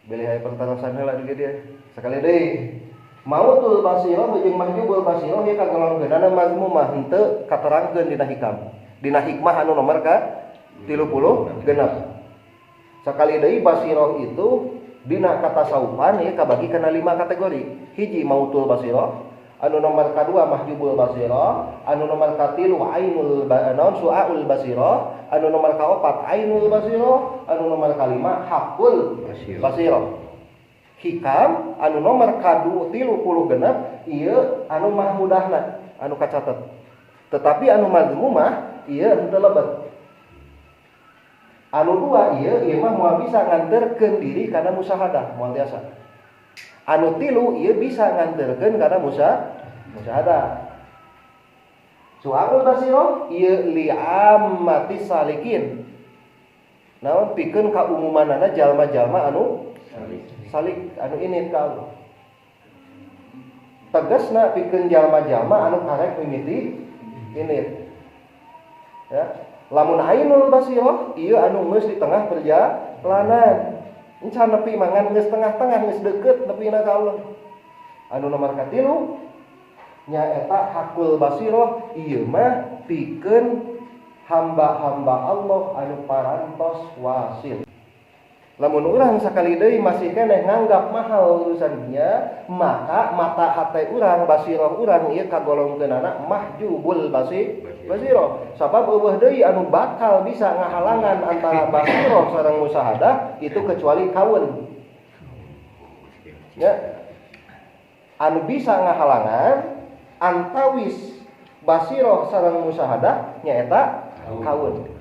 Beli aya pertarasan heula juga dia. Sakali deui. Mautul basirah jeung mahjubul basirah ieu kagolongkeunana mazmumah henteu katerangkeun dina hikam. Dina hikmah anu nomor ka 30 genep. Sakali deui basirah itu dina katasawufan ieu kabagi kana 5 kategori. Hiji mautul basirah, anu nomor kadua mahjubul basirah, anu nomor katilu ainul su'aul basirah, anu nomor kaopat ainul basirah, anu nomor kalima hakul basirah. Hikam anu nomor kadu 30 genep ieu anu mahmudahna anu kacatet. Tetapi anu mazmumah ieu henteu lebet. Anu dua ieu mah moal bisa nganterkeun diri kana musyahadah moal tiasa. Anu tilu ieu bisa nganterkeun kana musyahadah. Su'aul basirah ieu li'ammatis salikin. Naon pikeun kaumumanana jalma-jalma anu salik anu init ka Allah. Tegasna pikeun jalma-jalma anu karek mimiti init. Ya, lamun ainul basirah ieu anu geus di tengah perjalanan. Encan nepi mangan geus tengah-tengah geus deukeut nepina ka Allah. Anu nomor katilu nyaeta hakul basirah ieu mah pikeun hamba-hamba Allah anu parantos wasil. Lamun urang sakali deui masih keneh nganggap mahal urusannya, maka mata hate urang basirah urang ieu kagolongkeunana mahjubul basirah. Sabab eueuh deui anu bakal bisa ngahalangan antara basirah sareng musyahadah itu kecuali kawen. Ya. Anu bisa ngahalangan antawis basirah sareng musyahadah nyaeta kawen.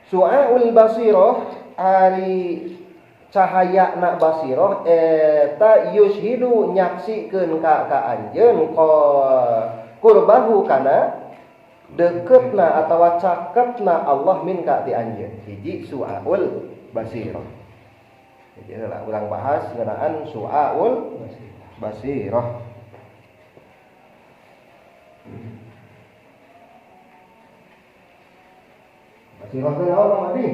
Su'aul basirah ari cahayana basirah eta yushidu nyaksikeun ka anjeun qurbahu kana deketna atawa caketna Allah min ka ti anjeun. Hiji su'aul basirah. Jadi lah urang bahas ngeunaan su'aul basirah. Basirah teh naon Madi?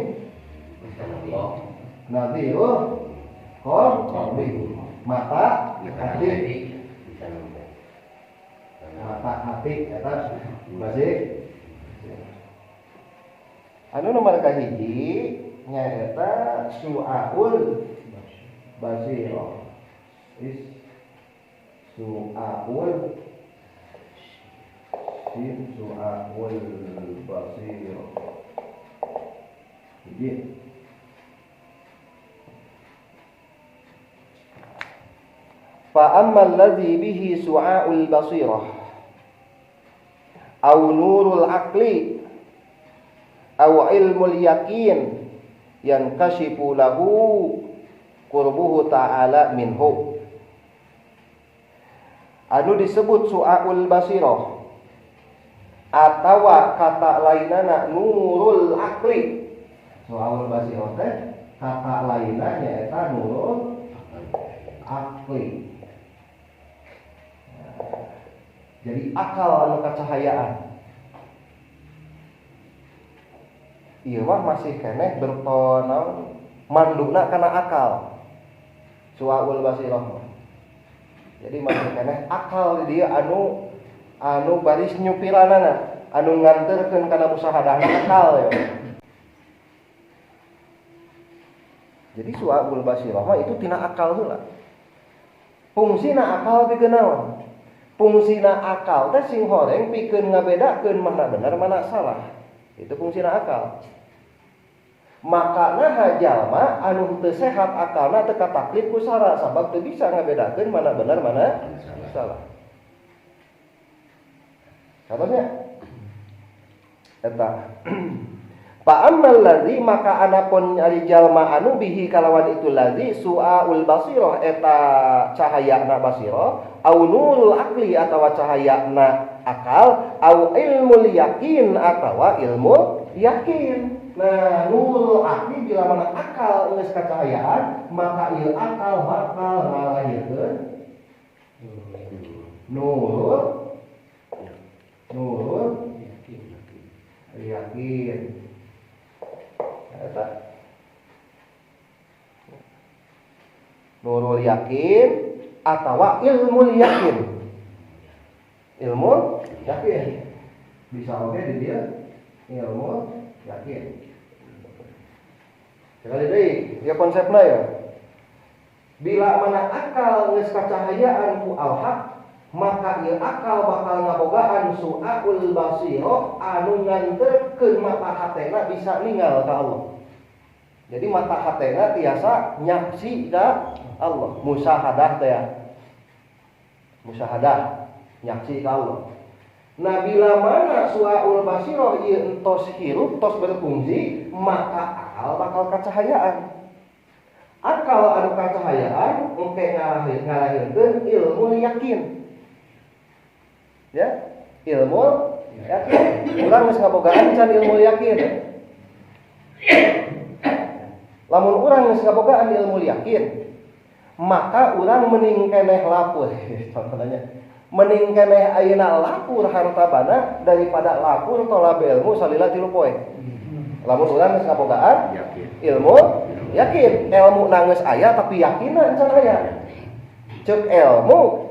Nabi mata hati eta basih. Anu nomor kahiji nyaeta su'aul basirah. Su'aul basirah. Jadi fa ammal ladzi bihi su'aul basirah au nurul aqli au ilmul yaqin yankashifu lahu qurbuhu ta'ala minhu. Anu disebut su'aul basirah atawa kata lainana nurul aqli. Su'aul basirah teh kata lainna nyaeta nurul aqli. Jadi akal anu kacahayaan. Ieu mah masih keneh bertonaun manduna kana akal. Su'aul basirah. Jadi masih keneh akal dia anu baris nyupiranana, anu nganterkeun kana musahadahna akal ya. Jadi su'aul basirah mah itu tina akal heula. Fungsina akal pikeun naon? Fungsina akal teh sing horeng pikeun ngabedakeun mana bener mana salah. Itu fungsina akal. Makana hajalma anu teu sehat akalna teu kataklif ku sara sabab teu bisa ngabedakeun mana bener mana salah. Contohnya eta fa ammal ladzi maka anapun ari jalma anu bihi kalawan itu ladzi su'aul basirah eta cahayana basirah au nurul aqli atawa cahayana akal au ilmul yaqin atawa ilmu yakin. Nah, nurul aqli bila mana akal geus kacahayaan maka ieu akal bakal ngalahirkeun nurul yakin. Eta nurul yakin atawa ilmu yakin. Ilmu yakin bisa oke di dia ilmu yakin. Sekali deui ya konsepna ya. Bila mana akal geus kacahayaan ku al-haq, maka ieu akal bakal ngabogaan su'aul basiro anu nganterkeun mata hatena bisa ningal ka Allah. Jadi mata hatena tiasa nyaksi ka Allah, musyahadah teh ya. Musyahadah nyaksi ka Allah. Nah bila mana su'aul basiro ieu entos hirup tos berfungsi, maka akal bakal kacahayaan. Akal anu kacahayaan engke ngalahirkeun ilmu yakin. Ya, ilmu yakin. Urang geus ngabogaan can ilmu yakin. Lamun urang geus ngabogaan ilmu yakin, maka urang mending keneh lapur. Contohnya, mending keneh ayeuna lapur hartabana daripada lapur tolab ilmu salila 3 poe. Lamun urang geus ngabogaan ilmu yakin, ilmu nangis aya tapi yakinan can aya. Ceuk ilmu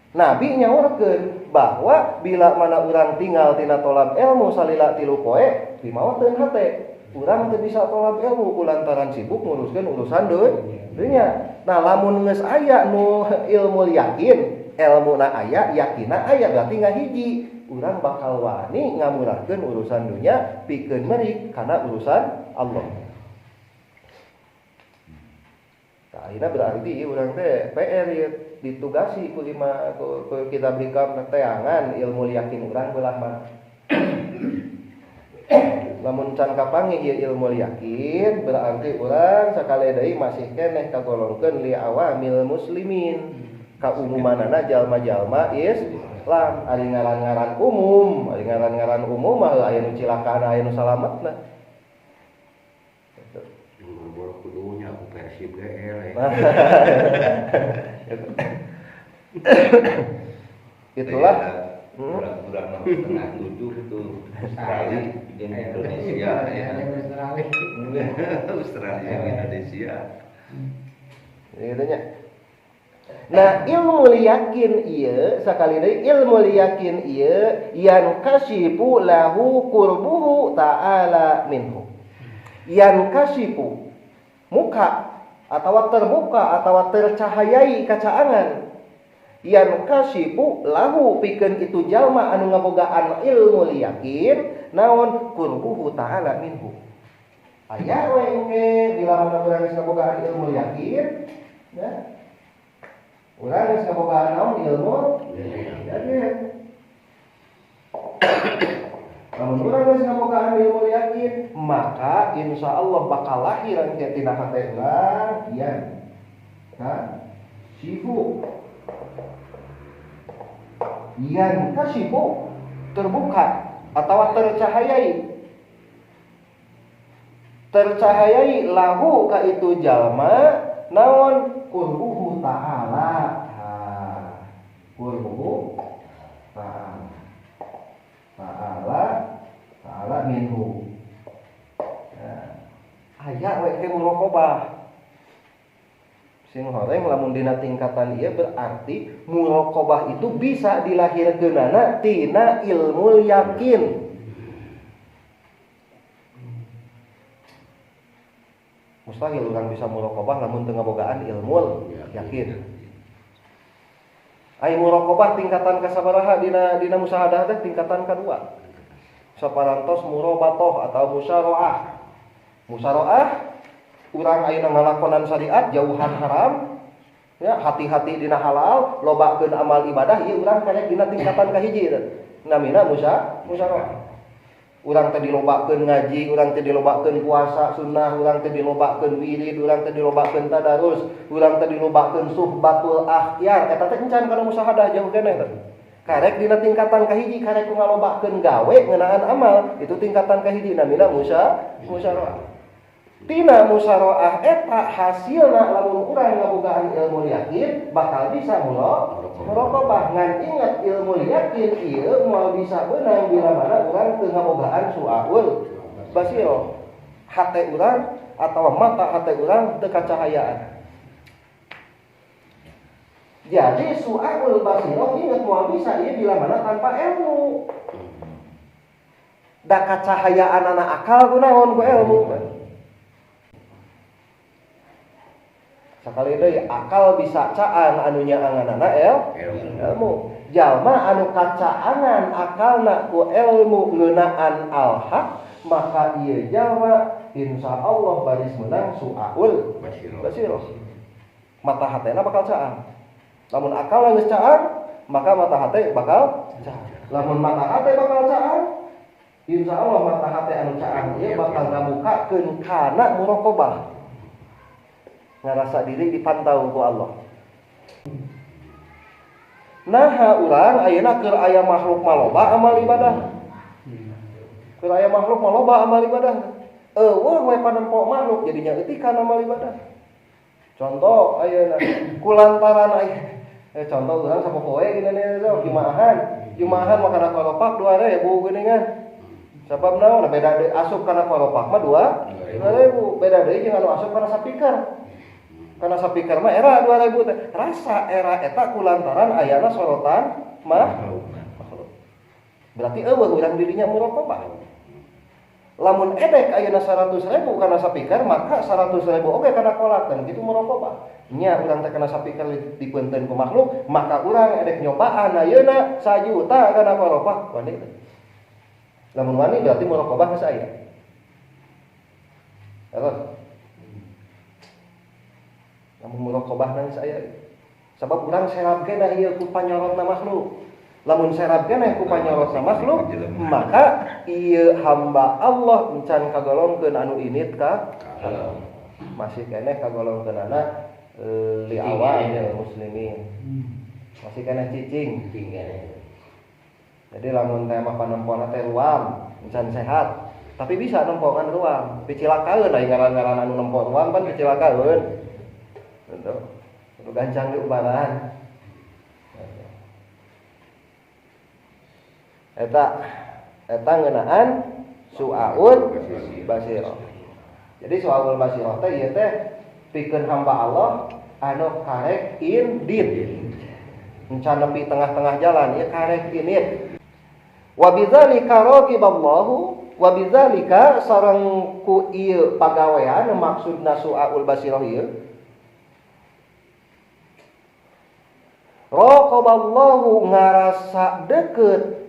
Nabi nyaurkeun bahwa bila mana urang tinggal tina tolab ilmu salila 3 poe, dimawa teu hate. Urang teu bisa tolab ilmu kulantaran sibuk nguruskeun urusan dunya. Nah, lamun geus aya nu ilmu yakin, ilmuna aya, yakinna aya, berarti ngahiji. Urang bakal wani ngamurahkeun urusan dunya pikeun merik kana urusan Allah. Akhirnya berarti urang teh PR ya, ditugasi ku kita berikan teangan ilmu yakin urang belah mana. Lamun can kapanggih ieu ilmu yakin berarti urang sakali deui masih keneh kagolongkeun li awamil muslimin. Kaumumanana jalma-jalma Islam, ari ngaran-ngaran umum mah aya nu cilakaan aya nu salametna. Kudunya aku Persib GL. Itulah kurang setengah 7 itu Australia dan Indonesia ya. Australia dan Indonesia. Gitu nya. Nah, ilmu yakin ieu sakali deui ilmu yakin ieu yan kasifu lahu qurbuhu ta'ala minhu. Yan kasifu muka atau terbuka atau tercahayai kacaangan yan kasifu lahu pikeun itu jalma anu ngabogaan ilmu yakin naon qurbuhu ta'ala minhu. Aya we engke bila mana urang geus ngabogaan ilmu yakin ya urang geus ngabogaan naon ilmu yakin. Lamun urang geus ngabogaan ilmu yakin, maka insyaallah bakal lahir engke tina hate urang yan. Sifu. Yan kasifu terbuka atau tercahayai lahu ka itu jalma naon qurbuhu ta'ala. Qurbuhu ta'ala minhu. Aya we teh muraqabah. Sing horeng lamun dina tingkatan ieu berarti muraqabah itu bisa dilahirkeunana tina ilmu yakin. Mustahil urang bisa muraqabah lamun teu ngabogaan ilmu yakin. Ai muraqabah tingkatan kasabaraha dina musyahadah teh tingkatan kedua. Saparantos murabatoh atau musyaraah. Musyaraah urang ayeuna ngalakonan syariat jauhan haram ya hati-hati dina halal lobakeun amal ibadah ieu urang karek dina tingkatan kahiji teh namina musyaraah. Urang teh dilobakeun ngaji, urang teh dilobakeun puasa sunnah, urang teh dilobakeun wirid, urang teh dilobakeun tadarus, urang teh dilobakeun suhbatul akhyar eta teh encan kana musyahadah jauh keneh teh. Karek dina tingkatan kahiji karek ngalobakeun gawe ngeunaan amal itu tingkatan kahiji namina musyaraah. Tina musyaraah eta hasilna lamun urang ngabogaan ilmu yakin bakal bisa muraqabah. Ngan ingat ilmu yakin ieu moal bisa beunang bila mana urang teu ngabogaan su'aul basiro. Hate urang atawa mata hate urang teu kacahayaan. Jadi su'aul basirah ingat moal bisa ieu bila mana tanpa ilmu. Da kacahayaan anak akal kunaon ku ilmu. Sakali deui akal bisa caan anu nyaanganana ilmu. Jalma anu kacaangan akalna ku ilmu ngeunaan al-haq, maka ieu jalma insyaallah baris menang su'aul basirah. Mata hatena bakal caan. Lamun akal geus caan, maka mata hate bakal caan. Lamun mata hate bakal caan, insyaallah mata hate anu caan ieu bakal ngabukakeun kana muraqabah. Ngarasa diri dipantau ku Allah. Nah, urang ayeuna keur aya makhluk maloba amal ibadah. Keur aya makhluk maloba amal ibadah. Eueuh we panempo makhluk jadinya eutikan amal ibadah. Contoh ayeuna kulantaran aya contoh urang sapopoe gini Jumaahan makana kolopak 2.000 geuningan. Sabab naon beda deui asup kana kolopak mah 2.000, beda deui jeung anu asup kana sapikeun. Kana sapikeun mah era 2.000 teh. Rasa era eta kulantaran ayana sorotan makhluk. Berarti eueuh urang dirinya muraqabah. Lamun edek ayeuna 100.000 kana sapikeun maka 100.000 oge kana kolakkeun kitu muraqabah. Nya urang teh kana sapikeun dipeunteun ku makhluk, maka urang edek nyobaan ayeuna 1 juta kana kolakah wani. Lamun wani berarti muraqabah geus aya. Terus lamun muraqabah nang saya sabab urang serab keneh ieu ku panyorotna makhluk. Lamun serab keneh ku panyorotna makhluk, maka ieu hamba Allah encan kagolongkeun anu init ka masih keneh kagolongkeunana li awal muslimin. Masih keneh cicing. Jadi lamun teh mah panempona teh ruam, encan sehat. Tapi bisa nempongan ruam, picilakaeun aya ngaran-ngaran anu nempon ruam kan picilakaeun. Itu gancang di ubaran. Eta ngeunaan su'aul basirah. Jadi su'aul basirah teh ieu teh pikeun hamba Allah anu karek indit. Encan nepi tengah-tengah jalan ieu karek indit. Wa bidzalika raqiballahu wa bidzalika sareng ku ieu pagawean maksudna su'aul basirah ieu raqaballahu ngarasa deukeut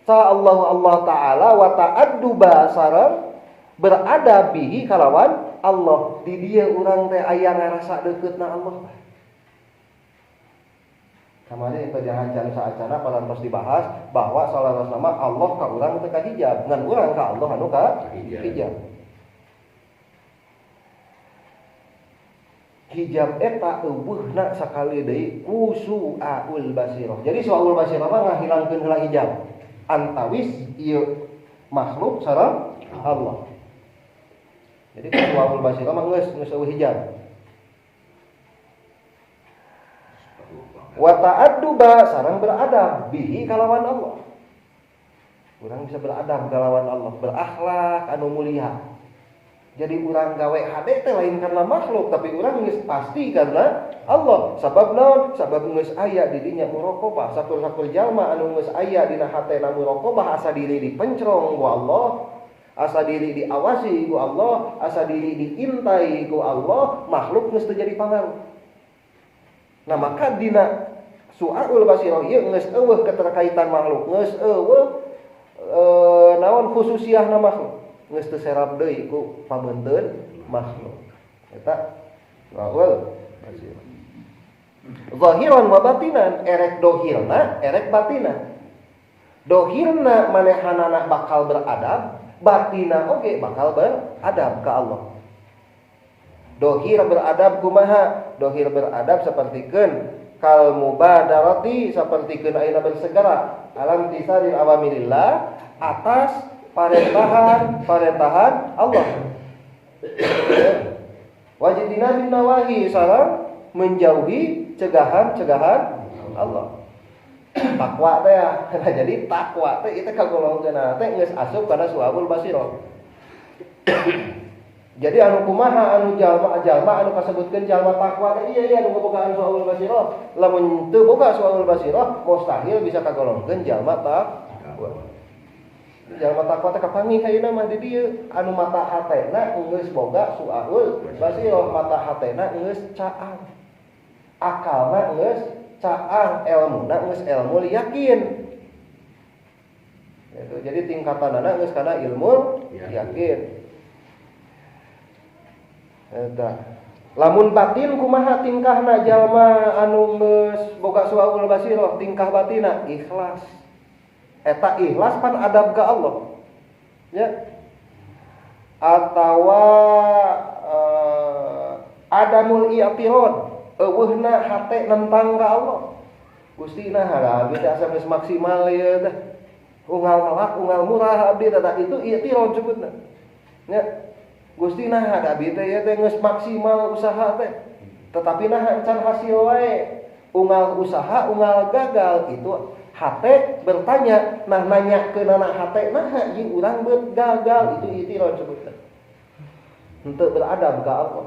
sa Allah taala wa ta'adduba sareng beradab bihi kalawan Allah. Di dieu urang teh aya ngarasa deukeutna Allah. Kamari eta jangan saacana parantos dibahas bahwa sallallahu nama Allah ka urang teh ka hijab, ngan urang ka Allah anu ka hijab. Hijab eta eueuhna sakali deui ku su'aul basirah. Jadi su'aul basirah mah ngahilangkeun heula hijab antawis ieu makhluk sareng Allah. Jadi su'aul basirah mah geus eueuh hijab. Wa ta'adduba sareng beradab bihi kalawan Allah. Urang bisa beradab kalawan Allah, berakhlak anu mulia. Jadi urang gawe hade teh lain karena makhluk, tapi urang geus pasti karena Allah. Sabab naon? Sabab geus aya di dinya muraqabah. Sakur-sakur jalma anu geus aya dina hatena muraqabah asa diri dipencrong ku Allah, asa diri diawasi ku Allah, asa diri diintai ku Allah, makhluk geus teu jadi pangaruh. Nah, maka dina su'aul basirah ieu geus eueuh keterkaitan makhluk, geus eueuh naon khususiahna makhluk. Geus teu serab deui ku pabeunteun makhluk. Eta su'aul basirah. Zahiran wa batinan, erek dohirna, erek batina. Dohirna manehanana bakal beradab, batina oge bakal beradab ka Allah. Dohir beradab kumaha? Dohir beradab sapertikeun kal mubadarati sapertikeun ayeuna bersegera alam tisaril awamirillah atas parendahan Allah. Wajidina bin nawahi sareng menjauhi cegahan Allah. Takwa teh ya. Nah, jadi takwa teh itu kagolongkeunna teh geus asup kana su'aul basirah. Jadi anu kumaha anu jalma anu kasebutkeun jalma takwa teh iya anu bogaan suaul basirah. Lamun teu boga suaul basirah mustahil bisa kagolongkeun jalma takwa. Jalma takwa teh kapanggih ayeuna mah di dieu anu mata hatena geus boga suaul basirah, mata hatena geus caang. Akalna geus caang, elmuna geus ilmu yakin. Gitu. Jadi tingkatanana geus kana ilmu yakin. Eta. Lamun batin kumaha tingkahna jalma anu geus boga suaul basirah, tingkah batina ikhlas. Eta ikhlas pan adab ka Allah. Ya. Atawa adamul i'tirad, eueuhna hate nentang ka Allah. Gusti nah abdi teh asa geus maksimal ieu teh. Unggal melak, unggal murah abdi teh itu i'tirad sebutna. Ya. Gusti nah abdi teh ya teh geus maksimal usaha teh. Tetapi nah can hasil wae. Unggal usaha, unggal gagal itu hate bertanya, nah nanya ke anak hate, nah jeung urang beut gagal itu i'tirad sebutna. Henteu beradab ka Allah.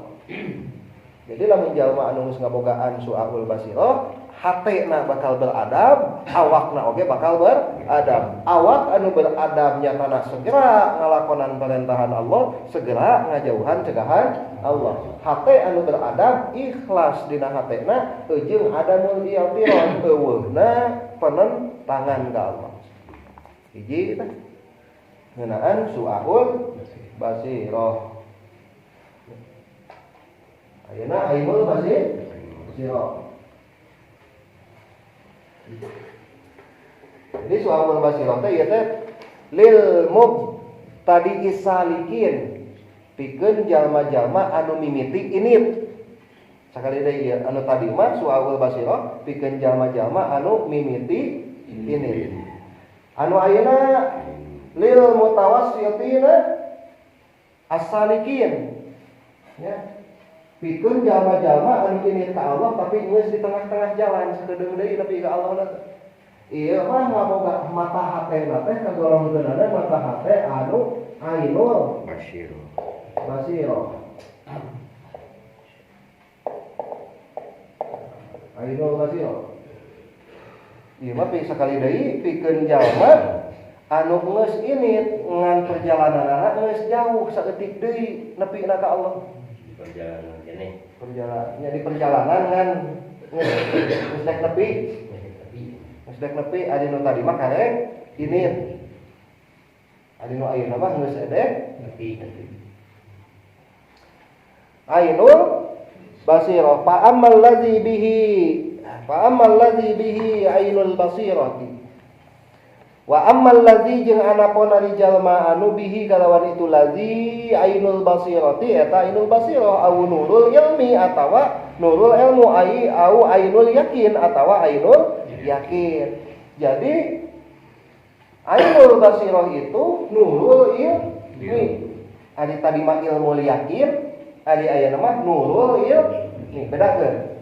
Jadi lamun jalma anu geus ngabogaan su'aul basirah, hatena bakal beradab, awakna oge bakal beradab. Awak anu beradab nyatana segera ngalakonan perintahan Allah, segera ngajauhan cegahan Allah. Hate anu beradab ikhlas dina hatena jeung adamul i'tirad eueuhna penentangan ka Allah. Hiji teh ngeunaan su'aul basirah. Ayeuna ainul basirah. Jadi su'aul basirah teh ieu teh lil mubtadi'is salikin, pikeun jalma-jalma anu mimiti init. Sakali deui ieu anu tadi mah su'aul basirah pikeun jalma-jalma anu mimiti init. Anu ayeuna lil mutawassitina as-salikin. Ya. Pikeun jalma-jalma anu init ka Allah tapi geus di tengah-tengah jalan sakedeung deui nepi ka Allah na. Ieu mah ngaboga mata hatena teh kagolongkeunana mata hate anu ainul basirah. Ainul basirah. Ieu mah sakali deui pikeun jalma anu geus init ngan perjalananna geus jauh saeutik deui nepi ka Allah. Perjalanan di perjalanan kan geus dek nepi adi nu tadi mah karek init. Adi nu ayeuna mah geus dek nepi. Ainul basirah fa ammal ladzi bihi ainul basirati. Wa ammal ladzi jeung anapun ari jalma anu bihi kalawan itu ladzi ainul basirati eta ainul basirah au nurul ilmi atawa nurul ilmu au ainul yakin atawa ainul yakin. Jadi ainul basirah itu nurul ilmi. Ari tadi mah ilmu yakin, ari ayeuna mah nurul ilmi. Bedakeun.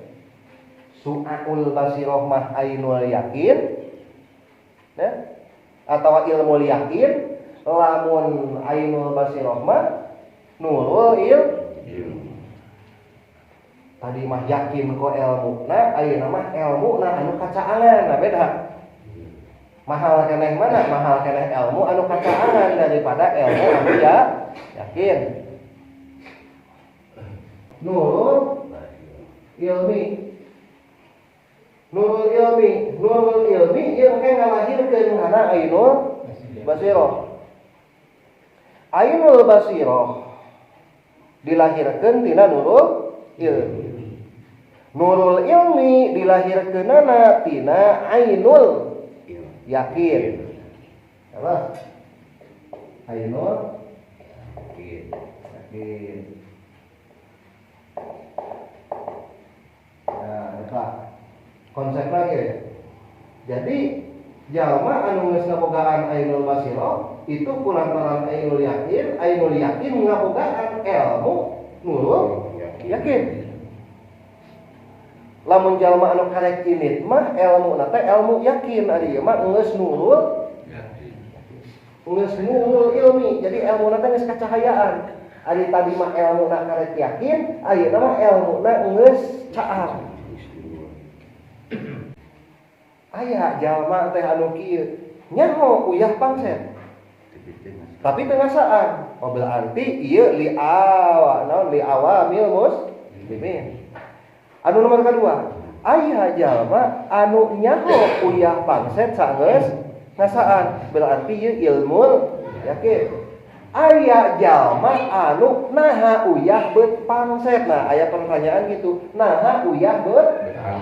Su'aul basirah mah ainul yakin. Ya. Atau ilmu yakin, lamun ainul basirah mah nurul ilmi. Tadi mah yakin ku ilmuna, ayeuna mah ilmuna anu kacaangan, nah beda. Mahal keneh mana? Mahal keneh ilmu anu kacaangan daripada ilmu anu yakin. Nurul ilmi. Nurul ilmi yang kayak ngalahirkeun kana ainul basirah. Ainul basirah dilahirkeun tina nurul ilmi. Nurul ilmi dilahirkeunana tina ainul yakin. Apa? Ainul yakin. Nah, eta konsep lagi. Jadi jalma anu geus ngabogaan ainul basirah itu kulantaran ainul yakin ngabogaan ilmu nurul yakin. Lamun jalma anu karek init mah ilmu na teh ilmu yakin, ari mah geus nurul yakin. Geus nurul ilmi. Jadi ilmu na teh geus kacahayaan. Ari tadi mah ilmuna karek yakin, ayeuna mah ilmuna geus caar. Aya jalma teh anu kieu nyaho uyah pangset. Tapi teu ngasaan. Oh berarti ieu li awamil muslimin. Anu nomor kedua, aya jalma anu nyaho uyah pangset sageus ngasaan. Berarti ieu ilmu yakin. Aya jalma anu naha uyah beut pangset. Nah, aya pertanyaan gitu. Naha uyah beut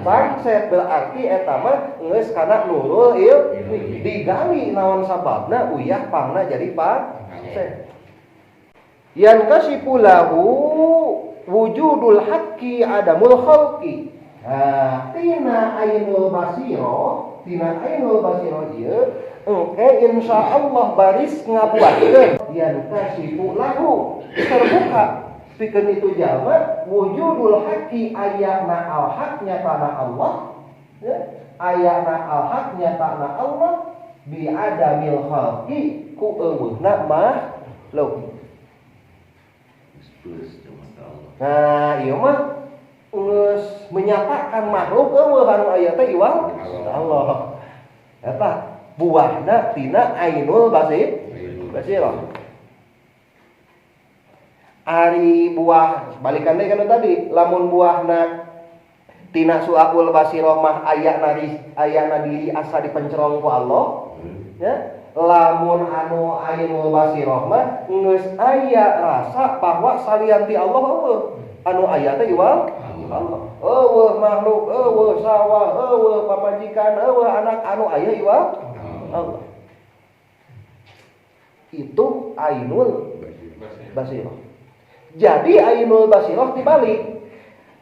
pangset berarti eta mah geus kana nurul ilmi. Digali naon sababna uyah pangna jadi pangset. Yan kasifu lahu wujudul haqqi adamul khalqi. Nah, tina ainul basiro ieu engke insyaallah baris ngabuatkeun yan kasifu lahu terbuka pikeun itu jalma wujudul haqqi ayana al haq nyatana Allah ya ayana al haq nyatana Allah bi adamil khalqi ku eueuhna makhluk. Nah ieu mah geus menyatakan makhluk eueuh anu aya teh iwal Allah. Eta buahna tina ainul basirah. Ari buah balikan deui kana tadi, lamun buahna tina su'aul basirah mah ayana diri asa dipencerong ku Allah, ya. Lamun anu ainul basirah mah geus aya rasa bahwa salian ti Allah eueuh. Anu aya teh iwal Allah. Eueuh makhluk, eueuh sawah, eueuh pamajikan, eueuh anak anu aya iwal Allah. Itu ainul basirah. Jadi ainul basirah dibalik.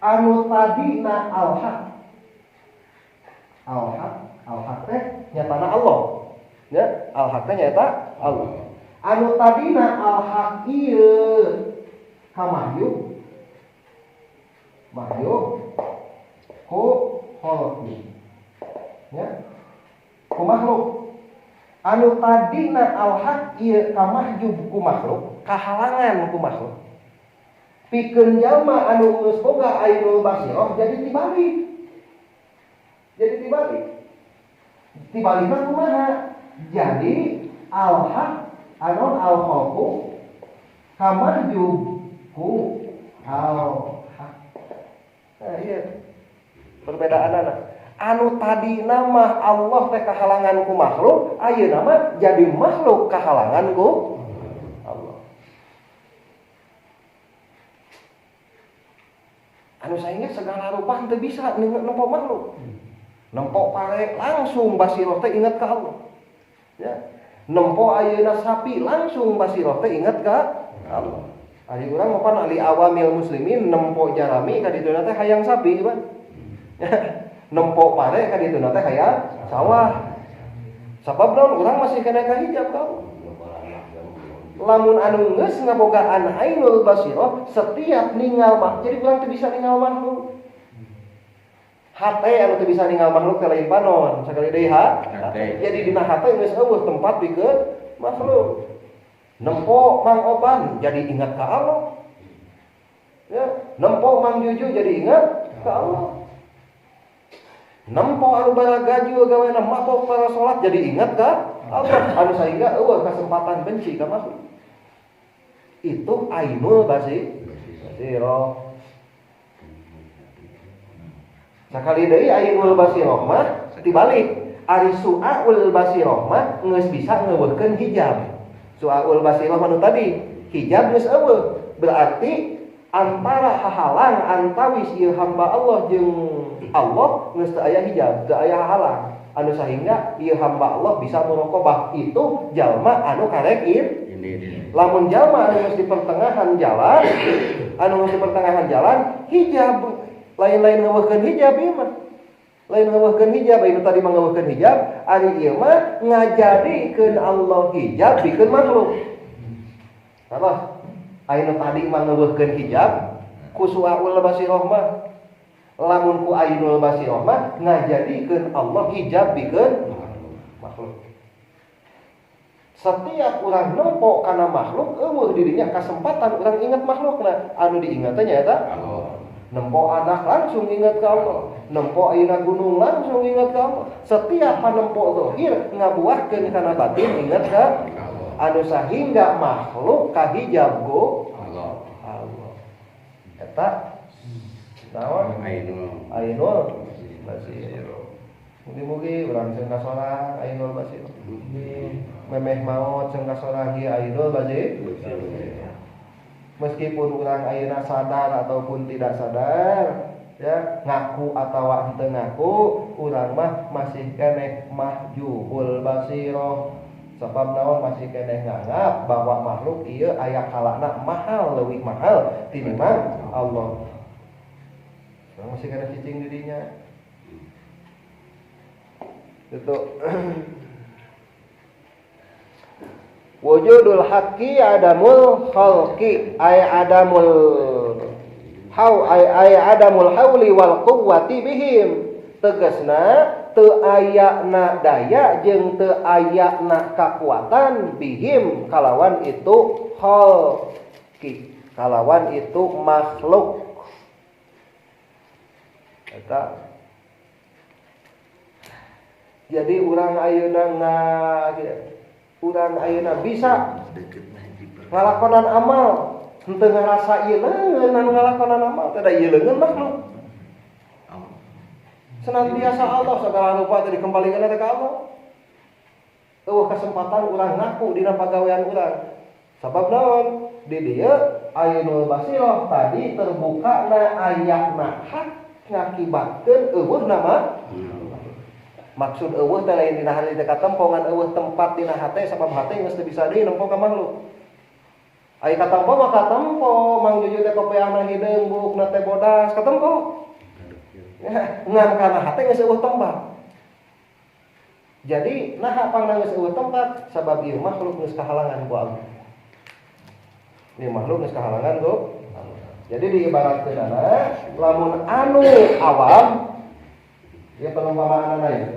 Anu tadina al-haq. Al-haq teh nyatana Allah. Ya, al-haq teh nyata Allah. Anu tadina al-haq ieu kamahyu ku khalqi. Ya. Ku makhluk. Anu tadina al-haq ieu kamahyu ku makhluk, kahalangan ku makhluk. Pikeun jalma anu geus boga ainul basirah jadi tibalik. Tibalikna kumaha? Jadi al-haq anon al-khalqu kamahyu ku al-haq. Nah, iya. Perbedaanana. Anu tadi nama Allah teh kahalangan ku makhluk, ayeuna mah jadi makhluk kahalangan ku Allah. Anu saingga segala rupa teu bisa nempo makhluk. Nempo pare langsung basirah teh inget ka Allah. Ya. Nempo ayeuna sapi langsung basirah teh inget ka Allah. Ari urang mah ali awamil muslimin nempo jarami ka dituna teh hayang sapi, Pak. Nempo pare ka dituna teh hayang sawah. Sabab naon urang masih kena ka hijab kau. Lamun anu geus ngabogaan ainul basirah setiap ningal mah jadi urang teu bisa ningal makhluk. Hate anu teu bisa ningal makhluk teh lain panon, sakali deui jadi dina hate geus eueuh tempat pikeun makhluk. Nempo Mang Oban jadi ingat ka Allah. Ya, nempo Mang Juju jadi ingat ka Allah. Nempo anu baragaju gaweana mabok para salat jadi ingat ka Allah. Anu saingga eueuh kesempatan benci ka makhluk. Itu ainul basirah. Sakali deui ainul basirah mah tibalik. Ari su'aul basirah mah geus bisa ngeuweuhkeun hijab. Su'aul basirah manu tadi hijab geus eueuh. Berarti antara hahalang antawis ieu hamba Allah jeung Allah geus teu aya hijab, teu aya hahalang. Anu sahingga ieu hamba Allah bisa muraqabah itu jalma anu karek lamun jalma anu geus di pertengahan jalan, hijab lain-lain ngeuweuhkeun hijab ieu mah. Lain ngeuweuhkeun hijab, anu tadi mah ngeuweuhkeun hijab, ari ieu mah ngajadikeun Allah hijab pikeun makhluk. Apa? Anu tadi mah ngeuweuhkeun hijab ku su'aul basirah mah. Lamun ku ainul basirah mah ngajadikeun Allah hijab pikeun makhluk. Setiap orang nempo kana makhluk eueuh dirinya kesempatan orang ingat makhlukna. Anu diingat teh nyaeta Allah. nempo anak langsung ingat ke Allah, nempo ayeuna gunung langsung ingat ke Allah. Setiap panempo zahir ngabuahkeun kana batin ingat ka Allah. anu sahingga makhluk kahijab go Allah. Allah. Eta naon? Ainul Basir. Mugi-mugi urang sing kasorang Ainul Basir. Memeh maot sing kasorang ieu Ainul Basir. Meskipun orang ayeuna sadar ataupun tidak sadar, ya ngaku atau henteu ngaku, urang mah masih keneh mahjuhul basiroh. Sebab naon masih keneh nganggap bahwa makhluk ieu aya kalana mahal leuwih mahal tinimbang Allah. Urang masih keneh cicing dirinya. Itu wujudul haqqi adamul khalqi ay adamul hauli wal quwwati bihim. Tegasna teu ayana daya jeung teu ayana kakuatan bihim kalawan itu khalqi, kalawan itu makhluk. Eta jadi urang ayeuna urang ayeuna bisa ngalakonan amal henteu ngarasa ieu leungeun ngalakonan amal teh da ieu leungeun makhluk. Senantiasa Allah segala rupa teh dikembalikan ka Allah. Eueuh kesempatan urang ngaku dina pagawean urang. Sabab naon? Di dieu Ainul Basirah tadi terbukana ayatna hak ngakibatkeun eueuh nama. Maksud eueuh teh lain dina hati teh katempongan eueuh tempat dina hate sabab hate geus teu bisa deui nempo ka makhluk. Ai katempo mah katempo, Mang Juju teh kopeahna hideung bukna teh bodas katempo. Ya, ngan kana hate geus eueuh tempat. Jadi naha pangna geus eueuh tempat sabab ieu makhluk geus kahalangan ku Allah. Ieu makhluk geus kahalangan ku Allah. Jadi diibaratkeunana lamun anu awam ieu perumpamaanna lain.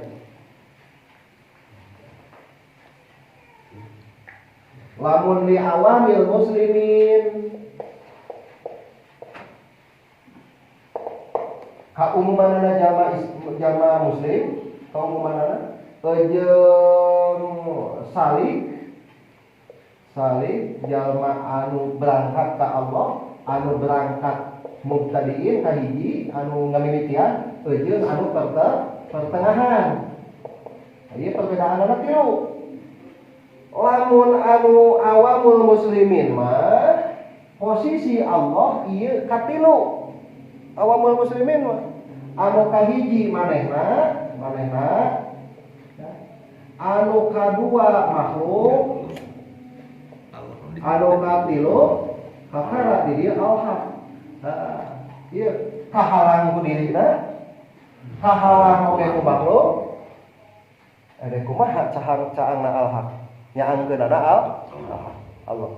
Lamun li awamil muslimin kaumumanana jamaah muslim kaumumanana jeung salik jalma anu berangkat ka Allah, anu berangkat mubtadiin ka hiji, anu ngamimitian jeung anu pertengahan. Ieu perbedaanna tilu. Lamun anu awamul muslimin mah posisi Allah ieu katilu. Awamul muslimin mah anu kahiji manehna anu kadua makhluk, anu katilu kakara di dieu al-haq. Ieu kahalang ku dirina, kahalang oge ku makhluk. Ada kumaha caangna al-haq? Nyaangkeunana Allah.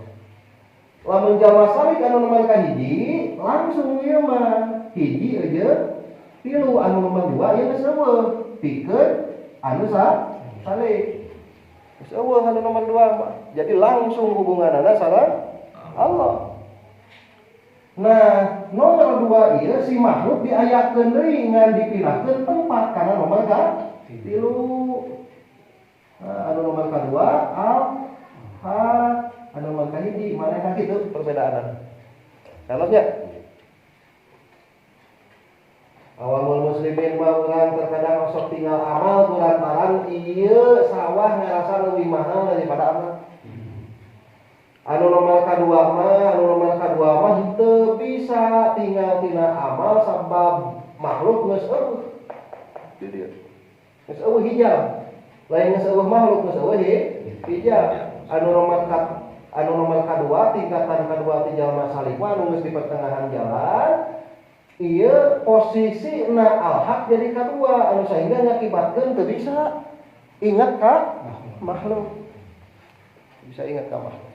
Lamun jalma salik anu nomor kahiji, langsung ieu mah hiji aja, tilu anu nomor dua ieu geus eueuh, pikeun anu salik. Geus eueuh anu nomor dua mah. Jadi langsung hubunganana sareng Allah. Nah, nomor dua ieu si makhluk diayatkeun deui ngan dipindahkeun tempat kana nomor tilu. Anu nomor kedua anu nomor kahiji manehna kitu perbedaanna. Kalosnya awamul muslimin mah urang terkadang sok tinggal amal kulantaran ieu sawah ngarasa leuwih mahal daripada amal. Anu nomor kedua mah teu bisa tinggal tina amal sabab makhluk geus eueuh. Itu dia. Geus eueuh hijab. Lain geus eueuh makhluk geus eueuh hijab. Anu nomor kadua tingkatan kadua ti jalma salihah anu geus di pertengahan jalan ieu posisina al-haq jadi kadua anu sehingga ngakibatkeun teu bisa ingat ka makhluk. Bisa ingat ka makhluk.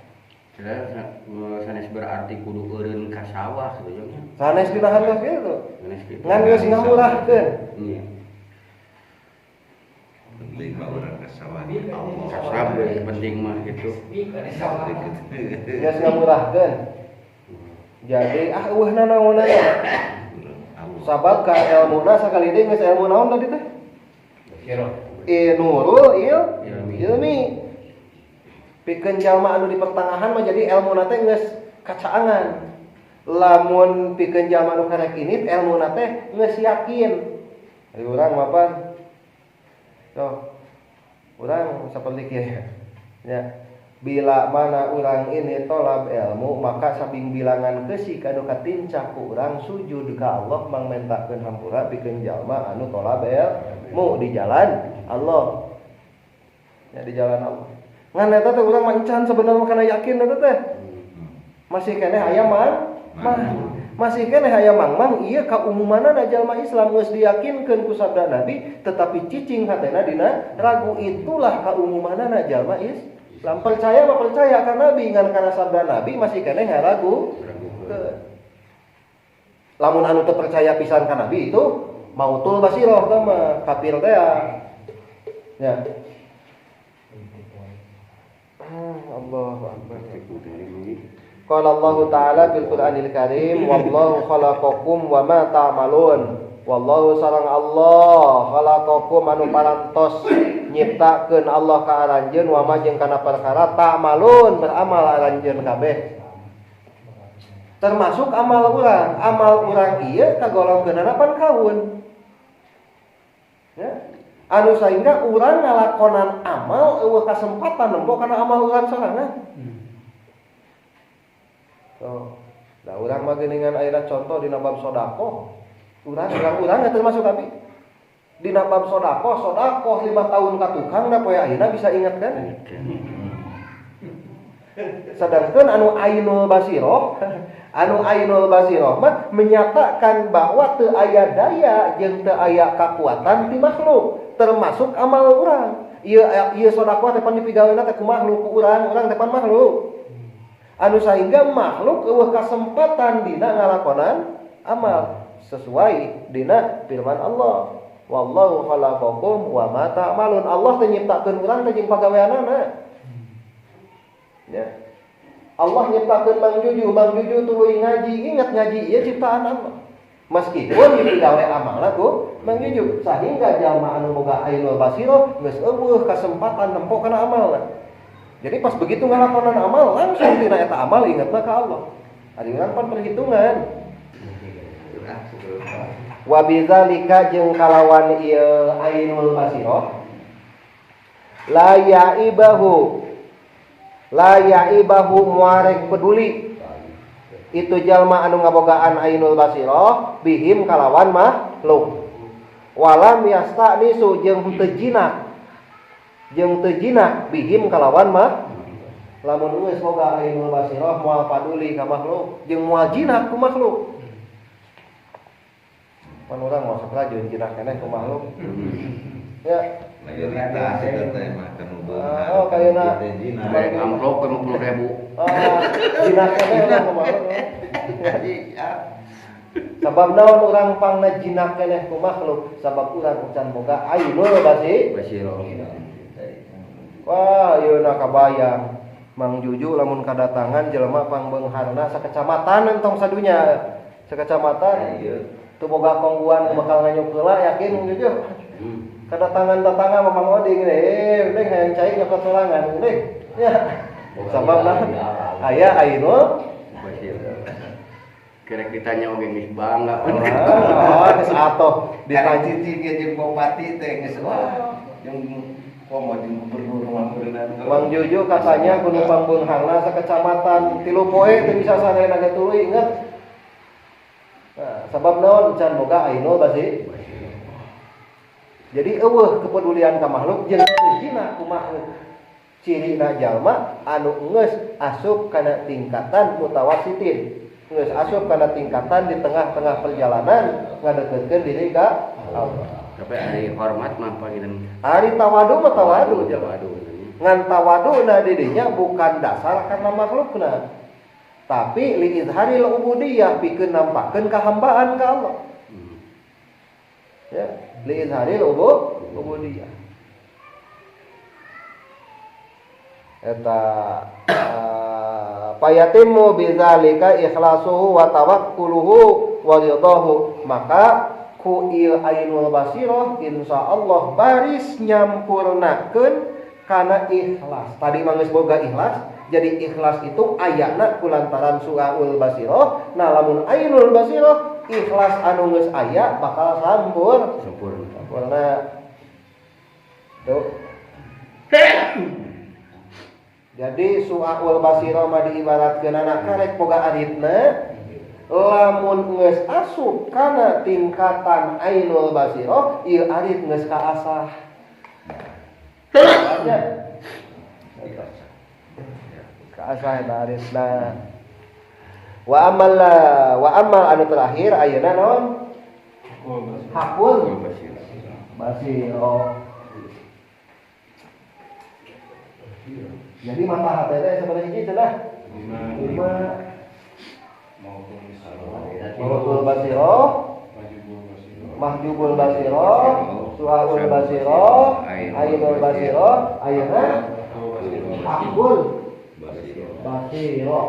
Sanes berarti kudu eureun ka sawah sebetulnya. Sanes dina hartos kitu. Ngan geus ngamurahkeun. Iya. penting mah urang kasawah Allah. Kasab yang penting mah gitu. Geus ngamurahkeun. Jadi eueuh nanaonna ya. Sabab ka ilmuna sakali deui geus ilmu naon tadi teh? Nurul ilmi. Pikeun jalma anu di pertengahan mah jadi ilmuna teh geus kacaangan. Lamun pikeun jalma anu karek ini ilmuna teh geus yakin. Ari urang mapan. Tuh. Urang saperti kieu. Ya. Bila mana orang ini tolab ilmu maka sabing bilangan keusik anu katincak ku urang sujud ka Allah mangmentakeun hampura pikeun jalma anu tolab ilmu di jalan Allah. Ya di jalan Allah. Ngan eta teh urang mancan sebenarnya kana yakin eta teh. Masih keneh aya masih keneh aya mang ieu kaumumanana jalma Islam geus diyakinkeun ku sabda Nabi tetapi cicing hatena dina ragu itulah kaumumanana jalma Islam. Percaya mah percaya karena Nabi ngan kana sabda Nabi masih keneh ngaragu. Lamun anu teu percaya pisan ka Nabi itu mautul basiroh teh mah kafir teh ya. Allahu akbar. Qala Allah Ta'ala fil Qur'anil Karim wallahu khalaqakum wa ma ta'malun. Wallahu sareng Allah khalaqakum anu parantos nyiptakeun Allah ka aranjeun wa ma jeung kana perkara ta'malun beramal aranjeun kabeh. Termasuk amal urang ieu kagolongkeunana pan kawun. Ya. Anu saingga urang ngalakonan amal eueuh kasempatan nempo kana amal urang sorangan. Da urang mah geuningan ayeuna contoh dina bab sedekah. Urang termasuk tapi dina bab sedekah 5 tahun ka tukang da poe ayeuna bisa inget kan? Sedangkan anu ainul basiroh mah menyatakan bahwa teu aya daya jeung teu aya kakuatan ti makhluk termasuk amal urang. Ieu sedekah teh pan dipigaweuna teh ku makhluk ku urang teh pan makhluk. Anu sahingga makhluk eueuh kasempatan dina ngalakonan amal sesuai dina firman Allah. Wallahu khalaqakum wa ma ta'malun. Allah teh nyiptakeun urang teh jeung pagaweanana. Ya. Allah nyiptakeun Mang Juju tuluy ngaji, ingat ngaji ieu ciptaan Allah. Meskipun digawe amalna ku Mang Juju, sahingga jalma anu boga ainul basirah geus eueuh kasempatan nempo kana amalna. Jadi pas begitu ngalakonan amal langsung dina eta amal ingatna ka Allah. Ari urang pan perhitungan. Wa bidzalika jeung kalawan ieu ainul basirah la yaibahu muarek peduli itu jalma anu ngabogaan ainul basirah bihim kalawan makhluk walam yastanisu jeung teu jinak bihim kalawan lamun geus boga ainul basirah moal paduli ka makhluk jeung moal jinak ku makhluk. Pan urang mau saklajun jinak keneh ku makhluk. Ya, mayoritas itu teh mah kanu beunghar. Oh, kayeuna amplop 50.000. Jinak keneh ku makhluk. Sabab naon urang pangna jinak keneh ku makhluk? Sabab urang can boga ainul basirah. Wah, yeuna kabayang Mang Juju lamun kadatangan jelema pangbeungharna sakecamatan entong sadunya. Sakecamatan. Teu boga kongguan bakal nganyuk heula yakin Mang Juju. Kadatangan tetangga mah Mang Oding deng hayang cai nyokot sorangan deng. Ya. Sabab aya ainul basirah. Kerek ditanya oge geus bangga. Geus atoh Ditanya cicing ge jeung bupati teh geus wah. Jeung pomo jeung gubernur Mangkureunana. Mang Juju katanya kudu pangbeungharna sakecamatan 3 poe teu bisa sarena ge tuluy inget. Nah, sabab naon can boga ainul basirah. Jadi eueuh kepedulian ka makhluk jeung jinak ku makhluk. Cirina jalma anu geus asup kana tingkatan mutawassitin. Geus asup kana tingkatan di tengah-tengah perjalanan ngadeukeutkeun diri ka Allah. Tapi ari hormat mah pangidan. Ari tawadu mah tawadu jalma. Ngan tawaduna di dinya bukan dasar karena makhlukna. Tapi li izharil ubudiyah pikeun nampakkeun kahambaan ka Allah. Ya, li izharil ubudiyah. eta payatimu bidzalika ikhlasuhu wa tawakkuluhu wa ridahu, maka ku ieu ainul basirah insyaallah baris nyampurnakeun kana ikhlas. Tadi mah geus boga ikhlas, jadi ikhlas itu ayana kulantaran suaul basirah. Nah lamun ainul basirah ikhlas anu geus aya bakal sempurna. Tuh. Jadi suaul basirah mah diibaratkeun anak karek boga aritna. Lamun geus asup kana tingkatan ainul basirah, ieu arit geus kaasah. Aja. Kaasah eta aritna. Wa amal anu terakhir ayeuna naon? Hakul basirah. Jadi mata hati teh sebenarnya hiji cenah. 5 Mawtul basirah, mahjubul basirah, suaul basirah, ainul basirah, ayeuna hakul basirah.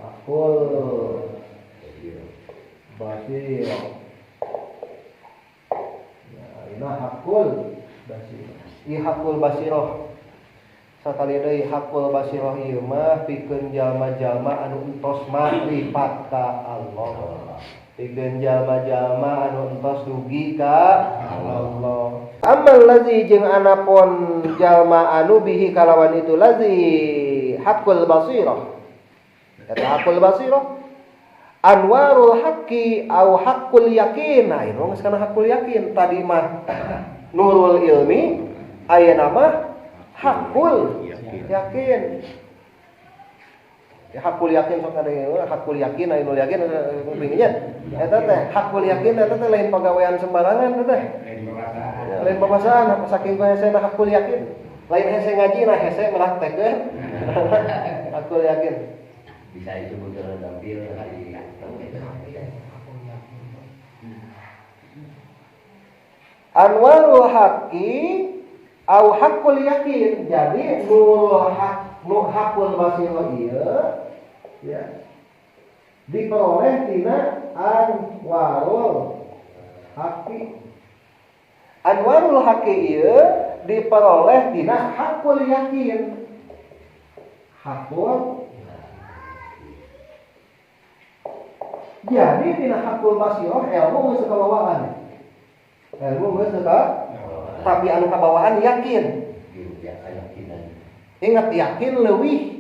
Hakul basirah. Ya, ayeuna hakul basirah. Ieu hakul basirah. Sakali deui hakul basirah ieu mah pikeun jalma-jalma anu entos makrifat ka Allah. Pikeun jalma-jalma anu entos dugi ka Allah. Amal lazi jeung anapun jalma anu bihi kalawan itu lazi hakul basirah. Eta hakul basirah anwarul haqqi au haqqul yakin. Nah, ieu geus kana haqqul yakin. Tadi mah nurul ilmi, ayeuna mah hakul yakin. Ya hakul yakin sok ada hakul yakin ainul yakin binginya. Eta teh hakul yakin eta teh lain pagawean sembarangan eta teh. Lain babasaan saking hese hakul yakin. Lain hese ngaji nah hese melaktekeun. Hakul yakin. Bisa disebut dalam tampil hari Anwarul haqqi au haqqul yakin. Jadi nurul haqqul basirah ieu ya diperoleh tina anwarul haqqi. Anwarul haqqi ieu diperoleh tina haqqul yakin. Haqqul jadi tina haqqul basirah ilmu geus kabawaan. Ilmu geus tapi anu kabawaan yakin. Ingat yakin leuwih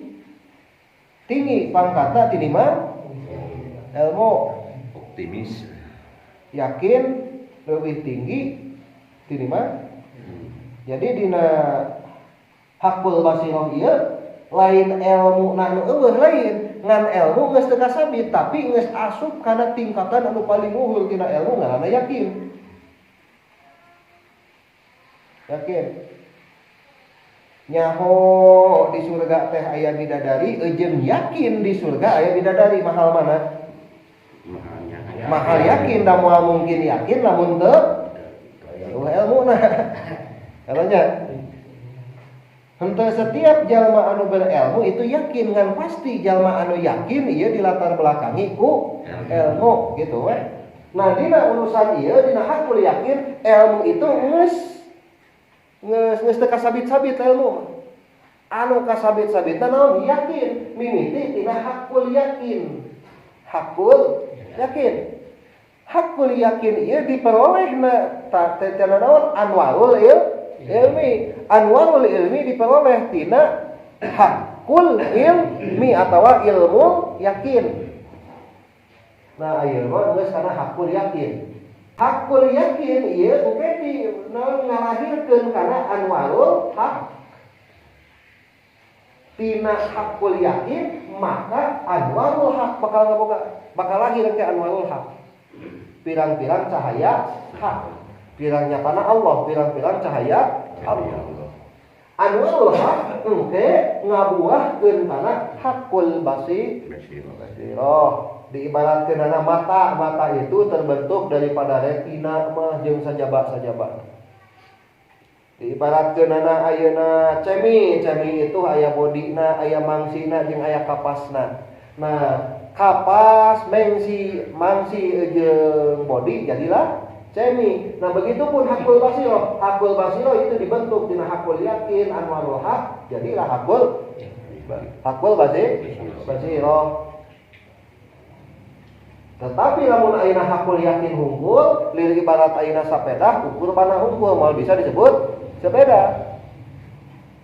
tinggi pangkatna tinimbang ilmu. Optimis. Yakin leuwih tinggi tinimbang. Jadi dina hakul basirah ieu lain ilmu nu eueuh lain, ngan ilmu geus teu kasabit tapi geus asup kana tingkatan anu paling luhur tina ilmu ngaranna yakin. Yakin. Nyaho di surga teh aya bidadari, jeung yakin di surga aya bidadari. Mahal mana? Mahal yakin, da moal mungkin yakin lamun teu ilmuna. Katanya henteu setiap jalma anu berilmu itu yakin, ngan pasti jalma anu yakin ieu dilatar belakangi ku ilmu gitu we. Nah dina urusan ieu dina hakul yakin ilmu itu geus teu kasabit-sabit ilmu. Anu kasabit-sabitna naon? Yakin. Mimiti tina hakul yakin. Hakul yakin. Hakul yakin ieu diperolehna tina naon? Anwarul ilmi. Anwarul ilmi diperoleh tina hakul ilmi atawa ilmu yakin. Nah, ieu mah geus kana hakul yakin. Hakul yakin ieu engke di ngalahirkeun kana anwarul haq. Tina hakul yakin maka anwarul haq bakal lahir ke anwarul haq. Pirang-pirang cahaya hak. Pirang nyatana Allah, pirang-pirang cahaya Allah. Anwarul haq engke ngabuahkeun kana hakul basirah. Diibaratkeun dana mata itu terbentuk daripada retina mah jeung sajaba-sajaba. Ibaratkeunana ayeuna cemi itu aya bodina, aya mangsina jeung aya kapasna. Nah, kapas, mangsi jeung bodi jadilah cemi. Nah, begitupun hakul basiro. Hakul basiro itu dibentuk dina hakul yakin anwarul haq, jadilah hakul basiro. Tetapi lamun ayeuna hakul yakin hunggul, lil ibarat ayeuna sapeda ukur bana hunggul, moal bisa disebut sepeda.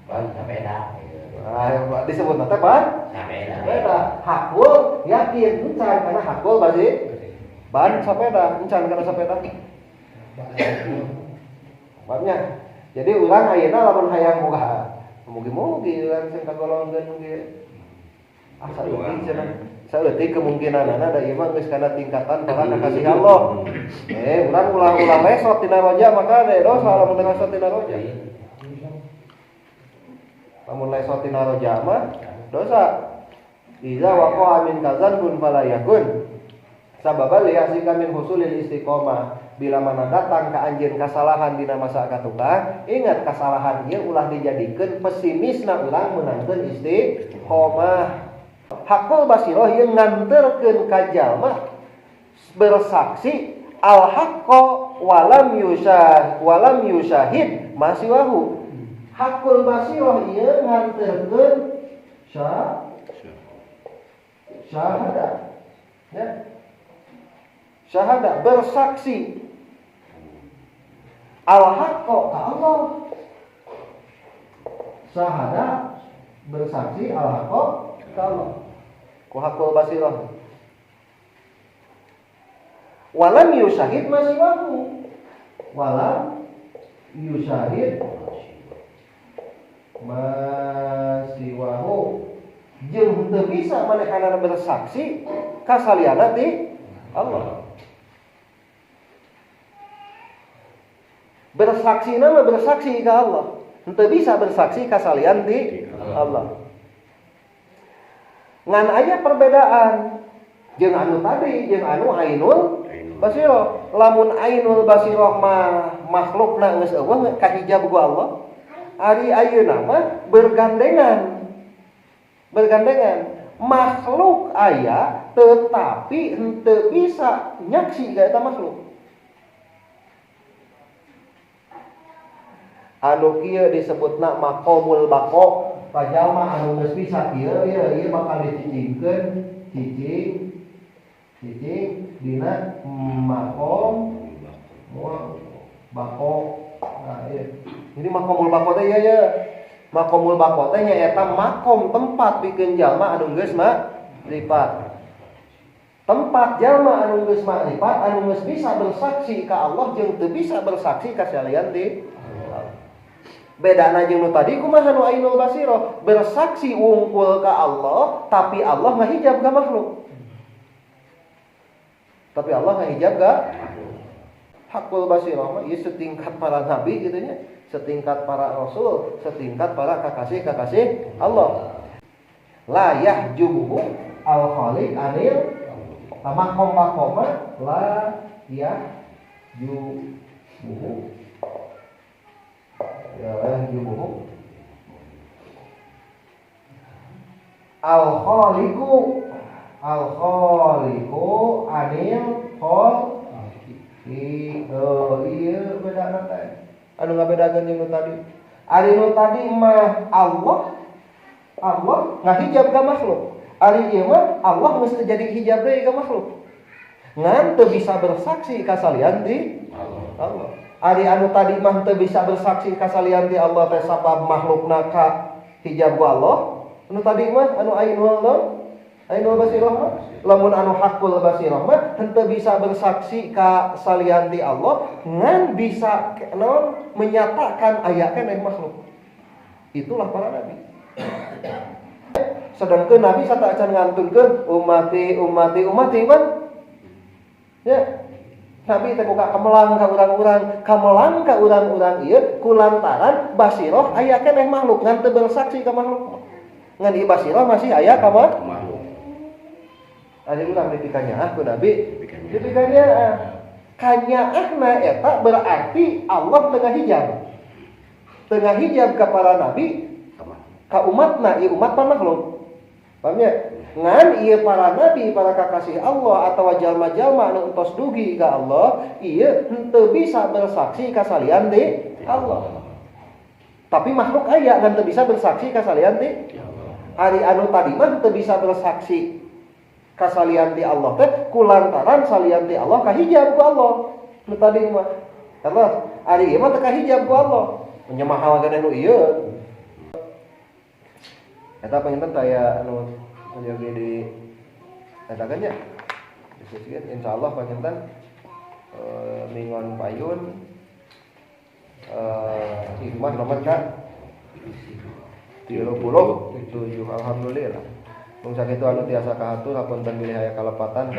Ban sepeda. Nah, disebut nanti ban sepeda. Hakul yakin encan karena hakul ban sepeda, encan karena sepeda. Babnya. Jadi urang ayeuna lamun hayang boga mugi-mugi urang sing kagolongkeun ge. Asa leutik cenah. Saeutik kemungkinanana da ieu mah geus kana tingkatan para kakasih Allah. Urang ulah lesot tina roja maka ade dosa lamun lesot tina roja. Lamun lesot tina roja mah dosa. Iza waqa'a min kazan kun fala yakun. Sababal liyasika min husulil istiqomah. Bila mana datang ka anjeun kasalahan dina masa katuka, ingat kasalahan ieu ulah dijadikeun pesimisna urang meunangkeun istiqomah. Hakul basiroh yang nganterkeun ka jalma bersaksi al haqqo walam yusyahid masiwahu. Hakul basiroh ieu nganterkeun syahadat. Ya. Syahadat bersaksi al haqqo ka Allah. Syahadat bersaksi al haqqo Allah. Ku hakul basirah. Walam yusyahid masiwahu. Walam yusyahid masiwahu. Jeung teu bisa manehna bersaksi ka saliyana ti Allah. Bersaksi nama bersaksi ka Allah. Teu bisa bersaksi ka salian ti Allah. Ngan aya perbedaan jeung anu tadi jeung anu ainul basiro. Lamun ainul basiro mah makhlukna geus eueuh kahijab ku Allah. Ari ayeuna mah bergandengan. Makhluk aya tetapi henteu bisa nyaksi ka eta makhluk. Anu kieu disebutna maqamul baqa. Pajalma anu geus bisa kieu ieu bakal dicicingkeun cicing dina maqam baqo. Nah, ieu. Ini maqamul baqo teh ieu. Maqamul baqo teh nyaeta maqam tempat pikeun jalma anu geus makrifat. Tempat jalma anu geus makrifat anu geus bisa bersaksi ka Allah jeung teu bisa bersaksi ka salian ti bedana jeung nu tadi kumaha nu ainul basiro bersaksi wungkul ka Allah tapi Allah ngahijab ka makhluk. Tapi Allah ngahijab ka hakul basiro mah ieu setingkat para nabi gitu nya, setingkat para rasul, setingkat para kekasih Allah. La yahjubu al-khaliq anil makom la yahjubu yahjubuhu al-khaliqu anil iya beda teh anu ngabedakeun jeung nu tadi. Ari nu tadi mah Allah ngahijab ka makhluk. Ari ieu mah Allah geus jadi hijab deui ka makhluk. Ngan teu bisa bersaksi ka salian ti Allah. Ari anu tadi mah teu bisa bersaksi ka salian ti Allah teh sabab makhlukna ka hijab ku Allah. Anu tadi mah anu ainul basirah mah lamun anu hakul basirah mah henteu bisa bersaksi ka salian ti Allah ngan bisa menyatakan aya keneh makhluk. Itulah para nabi. Sedangkan nabi sata acan ngantunkeun ummati man. Ya. Nabi teh boga kamelang ka urang-urang ieu kulantaran basirah aya keneh makhluk ngan teu bersaksi ka makhluk. Ngan ieu basirah masih aya ka makhluk. Ari urang dipikanya ku nabi, dipikanya kanyaahna eta berarti Allah teu ngahijab. tengah hijab ka para nabi ka umatna, ieu umat pan makhluk. Paham ya? Ngan ieu para nabi, para kakasih Allah atau jalma-jalma anu entos dugi ka Allah, ieu henteu bisa bersaksi ka salian ti Allah. Tapi makhluk aya ngan teu bisa bersaksi ka salian ti ari anu tadi mah teu bisa bersaksi ka salian ti Allah teh kulantaran salian ti Allah kahijab ku Allah. Nu tadi mah karena ari ieu mah teu kahijab ku Allah. Nyemahal keneh nu ieu. Eta panginten taya anu menjadi di eta kan ya. Diskusikan insyaallah panginten mingon payun hikmah nomor ka 37 alhamdulillah. Mung sakitu anu tiasa kahatur hapunten bilih aya kalepatan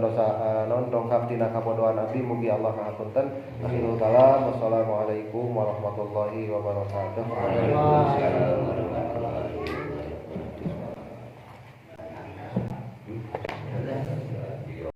dosa non dongkap tina kabodohan abdi mugi Allah ngahapunten. Akhirul kalam wassalamualaikum warahmatullahi wabarakatuh.